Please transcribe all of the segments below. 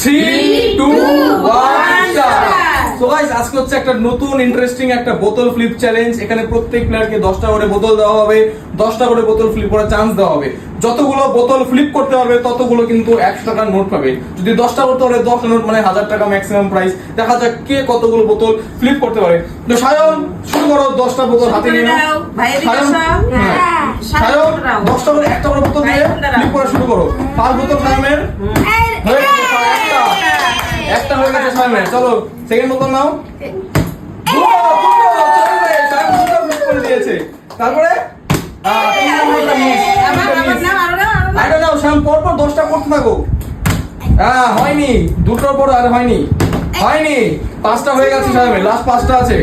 3, 2, 1 so guys আজকে হচ্ছে একটা নতুন ইন্টারেস্টিং একটা বোতল ফ্লিপ চ্যালেঞ্জ। এখানে প্রত্যেক প্লেয়ারকে 10টা করে বোতল দেওয়া হবে, 10টা করে বোতল ফ্লিপ করার চান্স দেওয়া হবে। যতগুলো বোতল ফ্লিপ করতে পারবে ততগুলো কিন্তু 100 টাকার নোট পাবে। যদি 10টা করতে পারে 10 নোট মানে 1000 টাকা ম্যাক্সিমাম প্রাইস। দেখা যাক কে কতগুলো বোতল ফ্লিপ করতে পারে। তো সায়ন শুরু করো, 10টা বোতল হাতে নিয়ে নাও। সায়ন 10টা করে একটা করে বোতল দিয়ে ফ্লিপ করা শুরু করো। 5 বোতল সায়নের হয়ে গেছে, একটা হয়ে গেছে সায়নের। চলো সেকেন্ড বোতল নাও। তারপরে পরপর 10টা করতে থাকো। হয়নি, দুটোর পর আর হয়নি, 5টা হয়ে গেছে সাহেবের, লাস্ট 5টা আছে।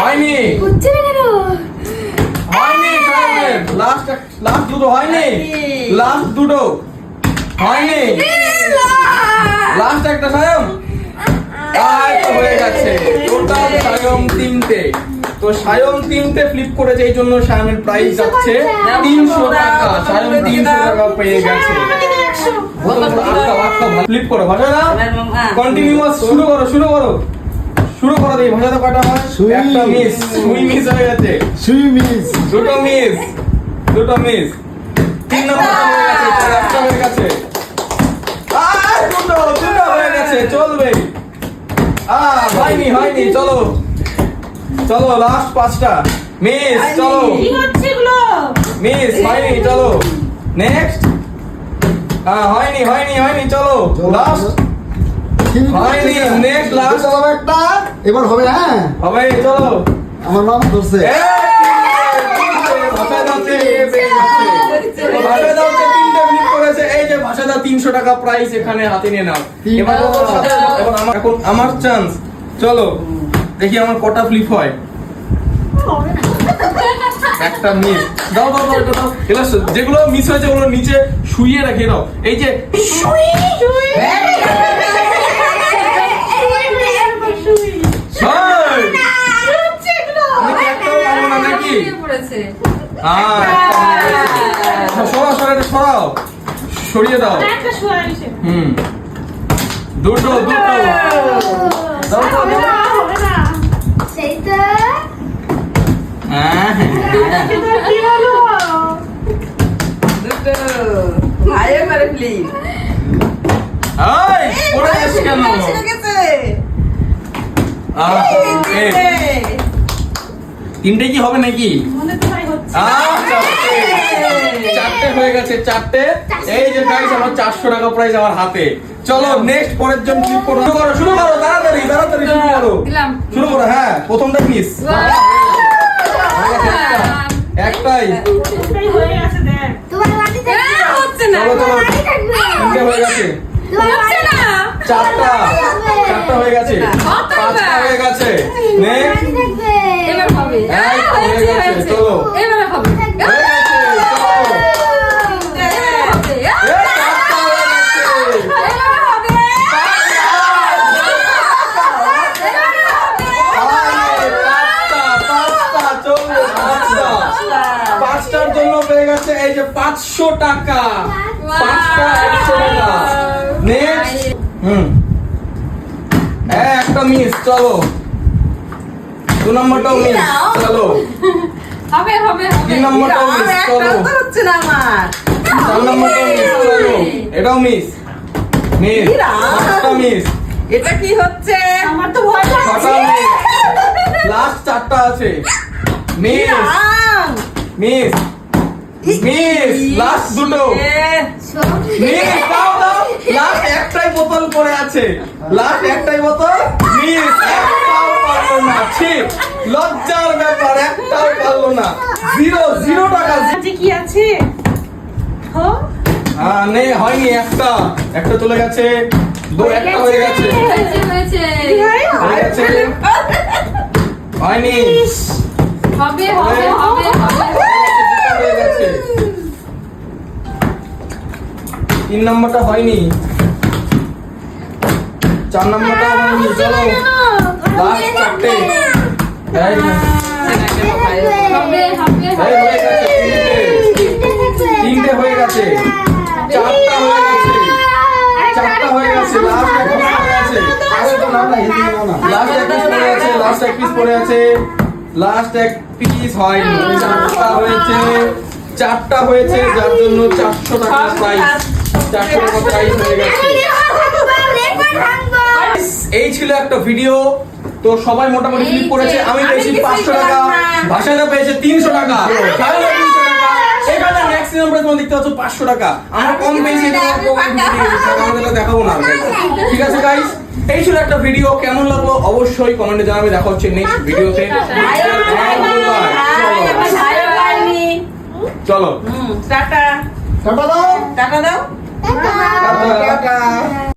হয়নি সাহেবের, লাস্ট দুটো হয়নি, লাস্ট দুটো হয়নি, লাস্ট একটা সায়ম হয়ে গেছে। টোটাল সায়ম 3টে। তো সায়ম 3টে ফ্লিপ করেছে, এই জন্য সায়মের প্রাইস যাচ্ছে 300 টাকা। সায়ম 300 টাকা পেয়ে গেছে। ফ্লিপ করো ভাষা না, কন্টিনিউয়াস শুরু করো দেখি ভাষাটা কয়টা হয়। একটা মিস, সুই মিস হয়ে গেছে, দুটো মিস, 3 নম্বর হয়ে গেছে, একটা হয়ে গেছে, দুটো হয়ে গেছে, চলবে। হয়নি, চলো লাস্ট 5টা মিস, চলো মিস, হয়নি, চলো নেক্সট। হয়নি, চলো লাস্ট, হয়নি, নেক্সট লাস্ট একটা এবার হবে। হ্যাঁ হবে, চলো আমার নাম ধরছে। এই যে ভাষাদা 300 টাকা প্রাইস এখানে হাতে নিয়ে নাও। এবার এখন আমার চান্স। চলো দেখি আমার কটা ফ্লিপ হয়। একটা মিস, দাও এগুলো যেগুলো মিস হয়েছে ওগুলো নিচে শুইয়ে রেখে দাও। এই যে সরাও, সরিয়ে দাও। দুটো তিনটে কি হবে নাকি? চারটে হয়ে গেছে, 4টে। এই যে গাইস আমার 400 টাকা প্রাইস আমার হাতে। চলো নেক্সট পরের জন ক্লিক করো, শুরু করো তাড়াতাড়ি শুরু করো। হ্যাঁ প্রথমটা মিস, একটাই চলো, তিনটে হয়ে গেছে, 4টা হয়ে গেছে, 5টা হয়ে গেছে, নেক্সট হয়ে গেছে, চলো এই যে 500 টাকা, 5টা 100 টাকা। নেক্সট একটা মিস, চলো 2 নম্বরটাও মিস, চলো 3 নম্বরটাও মিস, চলো 4 নম্বরটাও মিস, চলো এটাও মিস, 5টা মিস, এটা কি হচ্ছে? আমার তো ভয় 6টা মিস, লাস্ট 4টা আছে, মিস, লাস্ট দুটো মিস, দাও লাস্ট একটাই বোতল পড়ে আছে, লাস্ট একটাই বোতল মিস, একটাও পারলো না। ঠিক লজ্জার ব্যাপার, একটাও পারলো না। 0 টাকা। কি আছে? হয়নি, একটা চলে গেছে, একটা হয়ে গেছে, হয়নি, হবে 3 নম্বরটা হয়নি, 4 নম্বরটা হয়নি, চলো লাস্ট 4টে। তিনটে হয়ে গেছে, 4টা হয়ে গেছে, 4টা হয়ে গেছে, লাস্ট নাও না এদিকে নাও না লাস্ট এক পিস পড়ে আছে লাস্ট এক পিস হয়নি চারটা হয়েছে যার জন্য 400 টাকা প্রাইস 400 টাকা প্রাইস হয়ে গেছে এই ছিল একটা ভিডিও তো সবাই মোটামুটি ক্লিক করেছে আমি পেয়েছি 500 টাকা ভাষাটা পেয়েছে 300 টাকা তাহলে 300 টাকা এখানে ম্যাক্সিমাম প্রাইস তোমরা দেখতে পাচ্ছ 500 টাকা আমরা কম পেয়েছি এটা আমাদের দেখাবো না ঠিক আছে গাইস এই ছিল একটা ভিডিও কেমন লাগলো অবশ্যই কমেন্টে জানাবে দেখা হচ্ছে নেক্সট ভিডিওতে চলো টাটা টাটা দাও টাটা দাও টাটা